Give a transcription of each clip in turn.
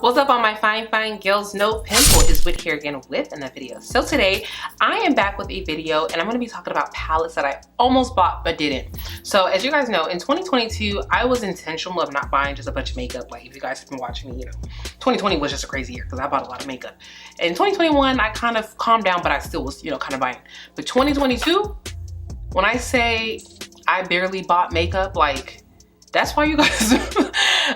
What's up, all my fine girls? No pimple is Whit here again with another video. So today I am back with a video and I'm going to be talking about palettes that I almost bought but didn't. So as you guys know, in 2022 I was intentional of not buying just a bunch of makeup. Like if you guys have been watching me, 2020 was just a crazy year because I bought a lot of makeup. In 2021 I kind of calmed down, but I still was kind of buying. But 2022, when I say I barely bought makeup, like that's why you guys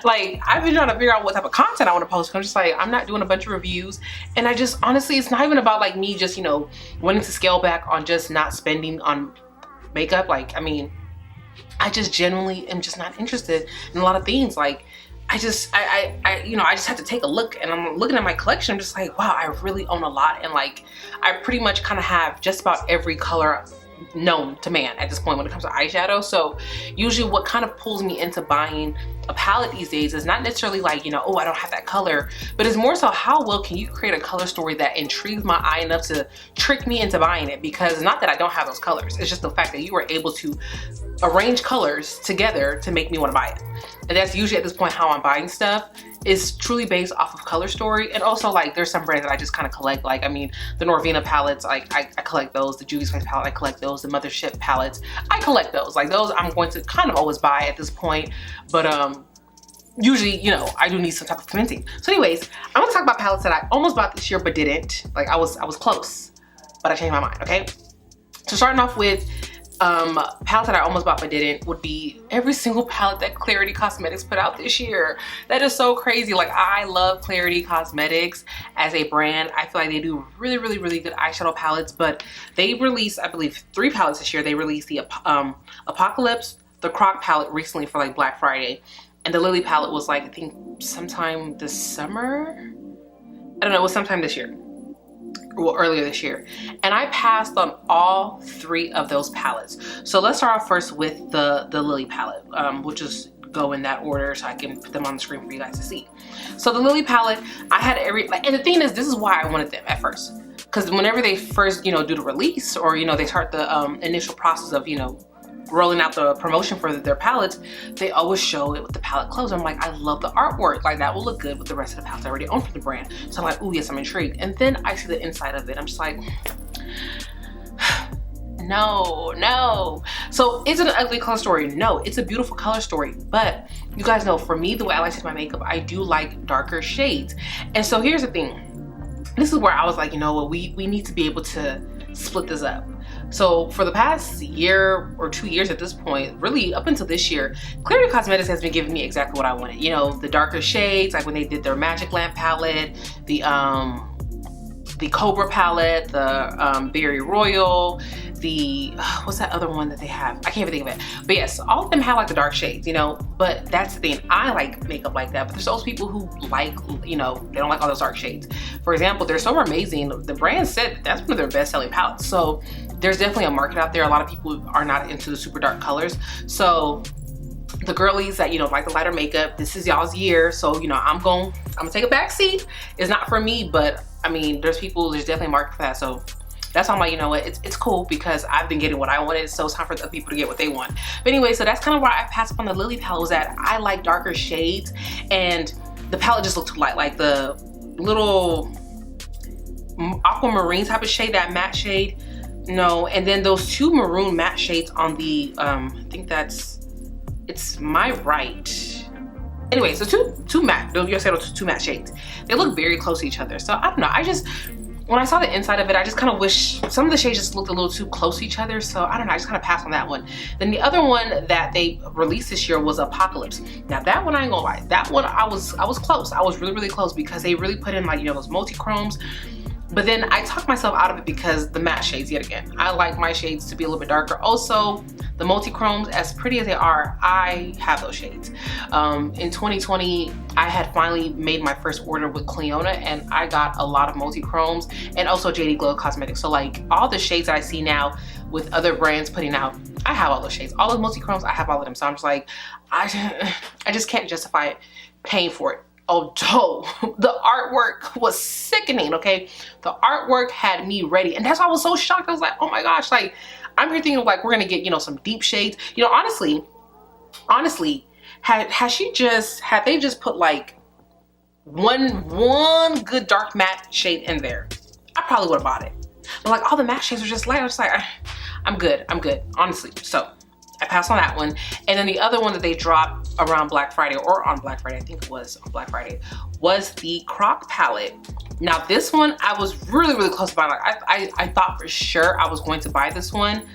like I've been trying to figure out what type of content I want to post. I'm just like, I'm not doing a bunch of reviews, and I just honestly, it's not even about like me just wanting to scale back on just not spending on makeup. Like I mean, I just genuinely am just not interested in a lot of things. Like I just have to take a look, and I'm looking at my collection. I'm just like, wow, I really own a lot, and like I pretty much kind of have just about every color known to man at this point when it comes to eyeshadow. So usually what kind of pulls me into buying a palette these days is not necessarily like, oh, I don't have that color, but it's more so how well can you create a color story that intrigues my eye enough to trick me into buying it. Because it's not that I don't have those colors, it's just the fact that you were able to arrange colors together to make me want to buy it. And that's usually at this point how I'm buying stuff, is truly based off of color story. And also like there's some brands that I just kind of collect. Like I mean the Norvina palettes, I collect those. The Juvia's Place palette, I collect those. The Mothership palettes, I collect those. Like those I'm going to kind of always buy at this point. But usually I do need some type of commenting. So anyways, I'm gonna talk about palettes that I almost bought this year but didn't. Like I was close, but I changed my mind. Okay, so starting off with palette that I almost bought but didn't would be every single palette that Clarity Cosmetics put out this year. That is so crazy. Like I love Clarity Cosmetics as a brand. I feel like they do really good eyeshadow palettes, but they released, I believe, 3 palettes this year. They released the Apocalypse, the Croc palette recently for like Black Friday, and the Lily palette was like, I think sometime this summer. I don't know, it was sometime this year. Well, earlier this year, and I passed on all 3 of those palettes. So let's start off first with the Lily palette. We'll just go in that order so I can put them on the screen for you guys to see. So the Lily palette, I had and the thing is, this is why I wanted them at first, because whenever they first do the release, or they start the initial process of rolling out the promotion for their palettes, they always show it with the palette closed. I'm like, I love the artwork. Like that will look good with the rest of the palettes I already own from the brand. So I'm like, oh yes, I'm intrigued. And then I see the inside of it. I'm just like, no. So is it an ugly color story? No, it's a beautiful color story. But you guys know, for me, the way I like to do my makeup, I do like darker shades. And so here's the thing. This is where I was like, you know what, we need to be able to split this up. So for the past year or 2 years at this point, really up until this year, Clarity Cosmetics has been giving me exactly what I wanted. The darker shades, like when they did their Magic Lamp palette, the Cobra palette, the Berry Royal, the what's that other one that they have? I can't even think of it. But yes, all of them have like the dark shades, but that's the thing. I like makeup like that, but there's those people who like, they don't like all those dark shades. For example, they're so amazing. The brand said that's one of their best selling palettes. So there's definitely a market out there. A lot of people are not into the super dark colors. So the girlies that like the lighter makeup, this is y'all's year. So I'm gonna take a back seat. It's not for me, but I mean there's definitely a market for that. So that's why I'm like, you know what, it's cool, because I've been getting what I wanted, so it's time for other people to get what they want. But anyway, so that's kind of why I passed up on the Lily palette, was that I like darker shades, and the palette just looked too light. Like the little aquamarine type of shade, that matte shade, no, and then those 2 maroon matte shades on the I think it's my right. Anyway, so two matte, you'll say those 2 matte shades, they look very close to each other. So I don't know, when I saw the inside of it, I just kind of wish some of the shades just looked a little too close to each other. So I don't know, I just kind of passed on that one. Then the other one that they released this year was Apocalypse. Now that one, I ain't gonna lie, that one I was close. I was really close, because they really put in like those multi-chromes. But then I talked myself out of it because the matte shades, yet again, I like my shades to be a little bit darker. Also, the multi-chromes, as pretty as they are, I have those shades. In 2020, I had finally made my first order with Cleona, and I got a lot of multi-chromes, and also JD Glow Cosmetics. So like all the shades that I see now with other brands putting out, I have all those shades. All those multi-chromes, I have all of them. So I'm just like, I just can't justify paying for it. Although the artwork was sickening, okay? The artwork had me ready, and that's why I was so shocked. I was like, oh my gosh, like I'm here thinking like we're gonna get some deep shades. Honestly, had they just put like one good dark matte shade in there, I probably would have bought it. But like all the matte shades were just light. I was just like, I'm good, honestly. So I passed on that one. And then the other one that they dropped around Black Friday, or on Black Friday, I think it was on Black Friday, was the Croc palette. Now this one, I was really close to buying. Like I thought for sure I was going to buy this one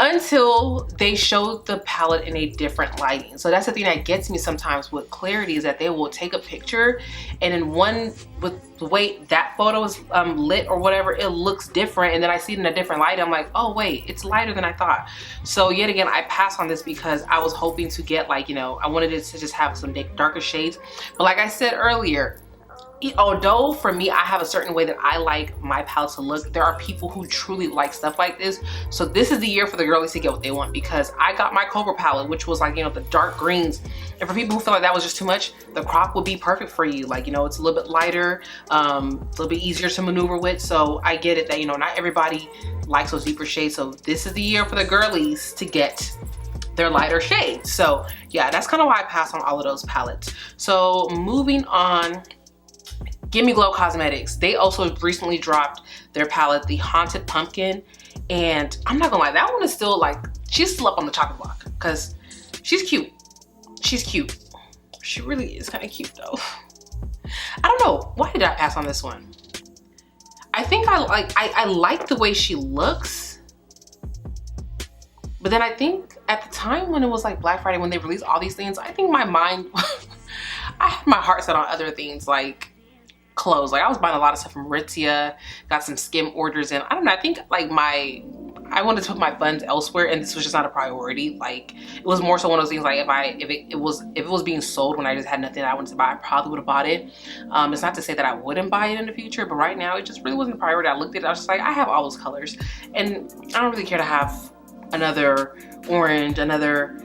until they showed the palette in a different lighting. So that's the thing that gets me sometimes with clarity, is that they will take a picture and in one, with the way that photo is lit or whatever, it looks different, and then I see it in a different light. I'm like, oh wait, it's lighter than I thought. So yet again, I passed on this because I was hoping to get, like, you know, I wanted it to just have some darker shades. But like I said earlier, although for me, I have a certain way that I like my palette to look, there are people who truly like stuff like this. So this is the year for the girlies to get what they want, because I got my Cobra palette, which was like, you know, the dark greens. And for people who feel like that was just too much, the Croc would be perfect for you. Like, you know, it's a little bit lighter, a little bit easier to maneuver with. So I get it that, you know, not everybody likes those deeper shades. So this is the year for the girlies to get their lighter shades. So yeah, that's kind of why I passed on all of those palettes. So moving on, Gimme Glow Cosmetics. They also recently dropped their palette, the Haunted Pumpkin. And I'm not gonna lie, that one is still like, she's still up on the chocolate block because she's cute. She's cute. She really is kind of cute though. I don't know, why did I pass on this one? I think I like the way she looks. But then I think at the time when it was like Black Friday, when they released all these things, I think my mind, I had my heart set on other things, like clothes. Like I was buying a lot of stuff from Ritzia, got some skim orders in. I don't know, I think like I wanted to put my funds elsewhere, and this was just not a priority. Like it was more so one of those things, like if it was being sold when I just had nothing that I wanted to buy, I probably would have bought it. It's not to say that I wouldn't buy it in the future, but right now it just really wasn't a priority. I looked at it, I was just like, I have all those colors, and I don't really care to have another orange, another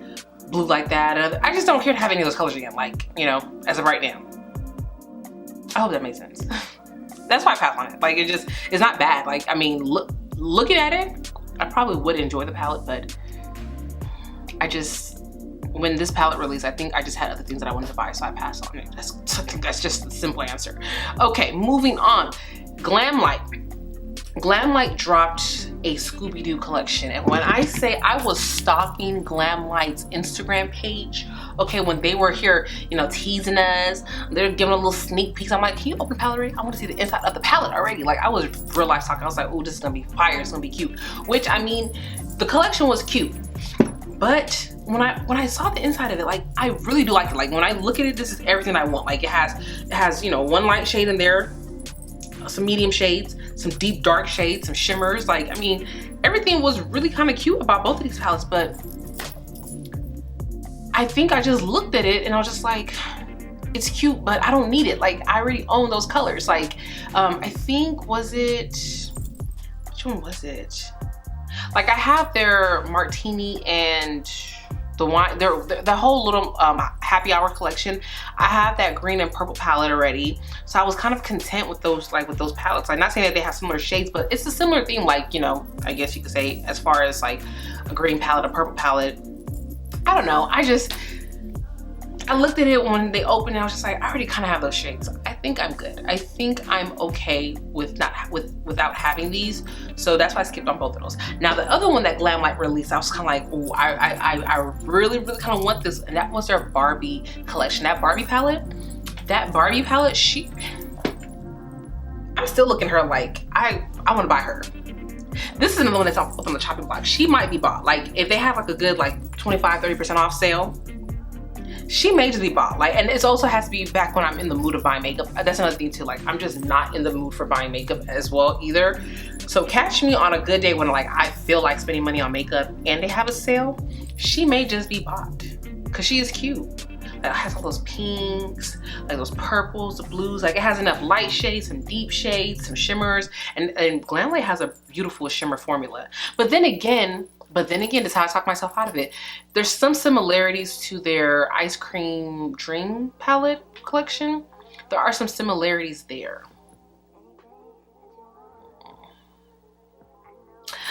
blue like that. I just don't care to have any of those colors again, like, you know, as of right now. I hope that makes sense. That's why I passed on it. Like it's not bad. Like, I mean, looking at it, I probably would enjoy the palette, but when this palette released, I think I just had other things that I wanted to buy, so I passed on it. That's just the simple answer. Okay, moving on. Glam Light. Glam Light dropped a Scooby-Doo collection, and when I say I was stalking Glam Light's Instagram page, okay, when they were here, you know, teasing us, they're giving a little sneak peeks. I'm like, can you open the palette already? I want to see the inside of the palette already. Like I was real life talking. I was like, oh, this is gonna be fire. It's gonna be cute. Which, I mean, the collection was cute, but when I saw the inside of it, like I really do like it. Like when I look at it, this is everything I want. Like it has, you know, one light shade in there, some medium shades, some deep dark shades, some shimmers. Like, I mean, everything was really kind of cute about both of these palettes, but I think I just looked at it and I was just like, it's cute, but I don't need it. Like I already own those colors. Like I think, which one was it? Like I have their martini and the wine, the whole little happy hour collection. I have that green and purple palette already, so I was kind of content with those, like with those palettes. I'm not saying that they have similar shades, but it's a similar theme. Like, you know, I guess you could say as far as like a green palette, a purple palette. I don't know. I looked at it when they opened and I was just like, I already kind of have those shades. I think I'm good. I think I'm okay without having these. So that's why I skipped on both of those. Now the other one that Glam Light released, I was kind of like, oh, I really kind of want this, and that was their Barbie collection. That Barbie palette, I'm still looking at her like, I want to buy her. This is another one that's up on the chopping block. She might be bought. Like if they have like a good like 25-30% off sale, she may just be bought. Like, and it also has to be back when I'm in the mood of buying makeup. That's another thing too. Like I'm just not in the mood for buying makeup as well either. So catch me on a good day when like I feel like spending money on makeup and they have a sale. She may just be bought because she is cute. Like, it has all those pinks, like those purples, the blues. Like it has enough light shades, some deep shades, some shimmers, and Glam Light has a beautiful shimmer formula. But then again, this is how I talk myself out of it. There's some similarities to their Ice Cream Dream palette collection. There are some similarities there.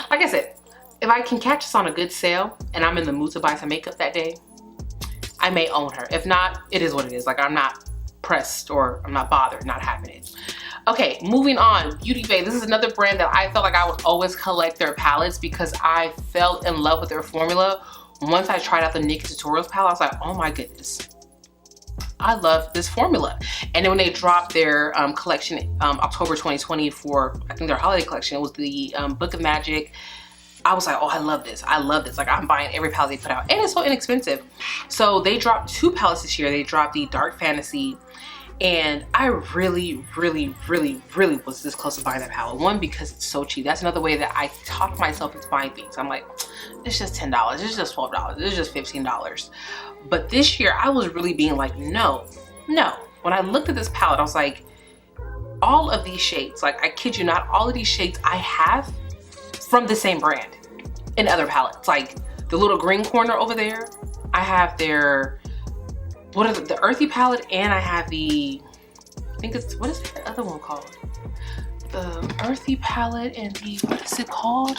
Like I said, if I can catch this on a good sale and I'm in the mood to buy some makeup that day, I may own her. If not, it is what it is. Like I'm not pressed, or I'm not bothered not having it. Okay, moving on, Beauty Bay. This is another brand that I felt like I would always collect their palettes because I fell in love with their formula. Once I tried out the Naked Tutorials palette, I was like, oh my goodness, I love this formula. And then when they dropped their collection October 2020 for, I think, their holiday collection, it was the Book of Magic. I was like, oh, I love this. I love this. Like, I'm buying every palette they put out. And it's so inexpensive. So they dropped 2 palettes this year. They dropped the Dark Fantasy. And I really, really, really, really was this close to buying that palette. One, because it's so cheap. That's another way that I talk myself into buying things. I'm like, it's just $10. It's just $12. It's just $15. But this year, I was really being like, no, no. When I looked at this palette, I was like, all of these shades, like, I kid you not, all of these shades I have from the same brand in other palettes. Like the little green corner over there, I have their, what is it, the Earthy palette, and I have the, I think it's, what is the other one called? The Earthy palette and the, what is it called?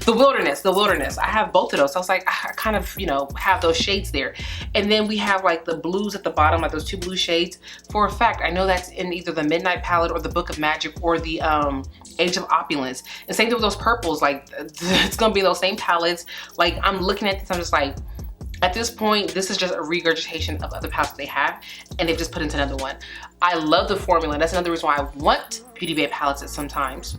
The Wilderness. I have both of those. So I was like, I kind of, you know, have those shades there. And then we have like the blues at the bottom, like those 2 blue shades. For a fact, I know that's in either the Midnight palette or the Book of Magic or the Age of Opulence. And same thing with those purples, like it's gonna be those same palettes. Like, I'm looking at this, I'm just like, at this point, this is just a regurgitation of other palettes they have, and they've just put into another one. I love the formula. That's another reason why I want Beauty Bay palettes at times,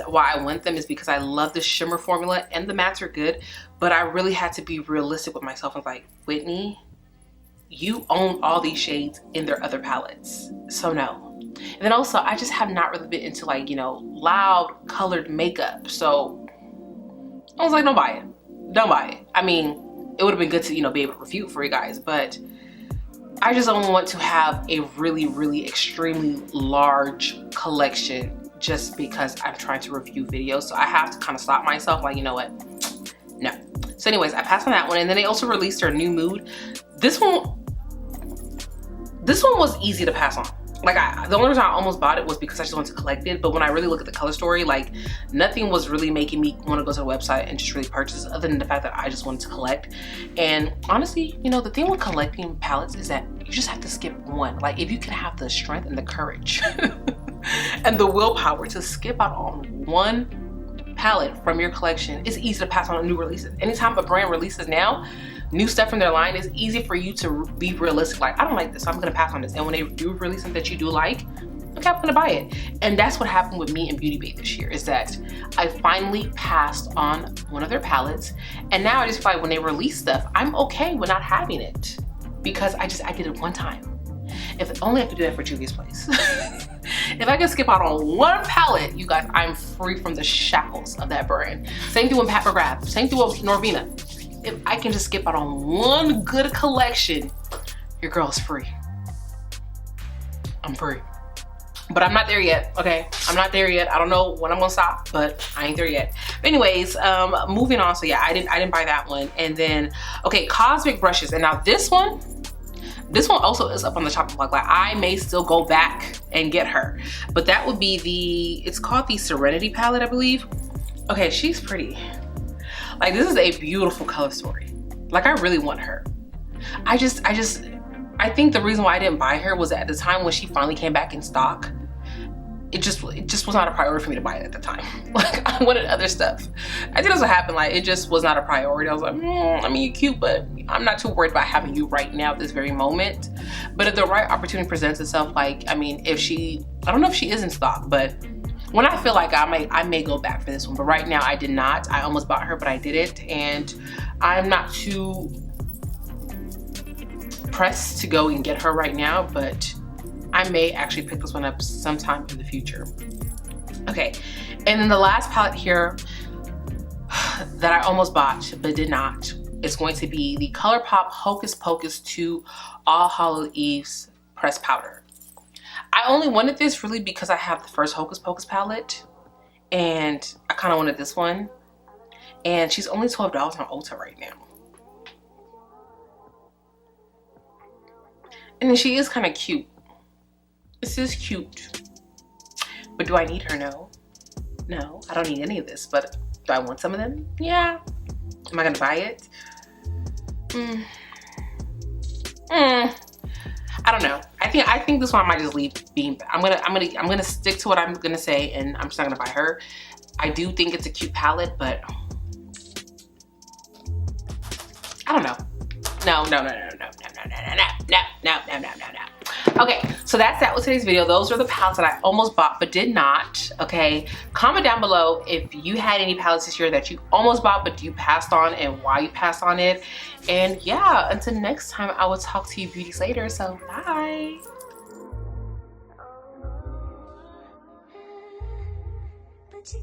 why I want them is because I love the shimmer formula, and the mattes are good, but I really had to be realistic with myself. I'm like, Whitney, you own all these shades in their other palettes, so no. And then also, I just have not really been into, like, you know, loud colored makeup, so I was like, don't buy it. Don't buy it. I mean, it would have been good to, you know, be able to review it for you guys, but I just don't want to have a really, really extremely large collection just because I'm trying to review videos. So I have to kind of stop myself, like, you know what? No. So anyways, I passed on that one. And then they also released their New Mood. This one was easy to pass on. Like, the only reason I almost bought it was because I just wanted to collect it. But when I really look at the color story, like, nothing was really making me want to go to the website and just really purchase, other than the fact that I just wanted to collect. And honestly, you know, the thing with collecting palettes is that you just have to skip one. Like, if you can have the strength and the courage and the willpower to skip out on one palette from your collection, it's easy to pass on new releases. Anytime a brand releases now, new stuff from their line, is easy for you to be realistic. Like, I don't like this, so I'm gonna pass on this. And when they do release something that you do like, okay, I'm gonna buy it. And that's what happened with me and Beauty Bay this year, is that I finally passed on one of their palettes. And now I just feel like when they release stuff, I'm okay with not having it because I did it one time. If only I could do that for Juvia's Place. If I could skip out on one palette, you guys, I'm free from the shackles of that brand. Same thing with Pat McGrath, same thing with Norvina. If I can just skip out on one good collection, your girl's free. I'm free. But I'm not there yet, okay? I'm not there yet. I don't know when I'm gonna stop, but I ain't there yet. But anyways, moving on. So yeah, I didn't buy that one. And then, okay, Cosmic Brushes. And now this one also is up on the chopping block. Like, I may still go back and get her. But that would be it's called the Serenity palette, I believe. Okay, she's pretty. Like, this is a beautiful color story. Like, I really want her. I think the reason why I didn't buy her was at the time when she finally came back in stock, it just was not a priority for me to buy it at the time. Like, I wanted other stuff. I think that's what happened. Like, it just was not a priority. I was like, I mean, you're cute, but I'm not too worried about having you right now at this very moment. But if the right opportunity presents itself, like, I mean, I don't know if she is in stock, but when I feel like I may go back for this one. But right now I did not. I almost bought her, but I didn't. And I'm not too pressed to go and get her right now, but I may actually pick this one up sometime in the future. Okay, and then the last palette here that I almost bought but did not is going to be the ColourPop Hocus Pocus 2 All Hallows Eve's pressed powder. I only wanted this really because I have the first Hocus Pocus palette and I kind of wanted this one, and she's only $12 on Ulta right now. And she is kind of cute. This is cute. But do I need her? No. No, I don't need any of this. But do I want some of them? Yeah. Am I gonna buy it? I don't know. I think this one I might just leave being. I'm gonna stick to what I'm gonna say, and I'm just not gonna buy her. I do think it's a cute palette, but I don't know. No. Okay, so that's that with today's video. Those are the palettes that I almost bought but did not. Okay, comment down below if you had any palettes this year that you almost bought but you passed on and why you passed on it. And yeah, until next time, I will talk to you beauties later. So bye. But you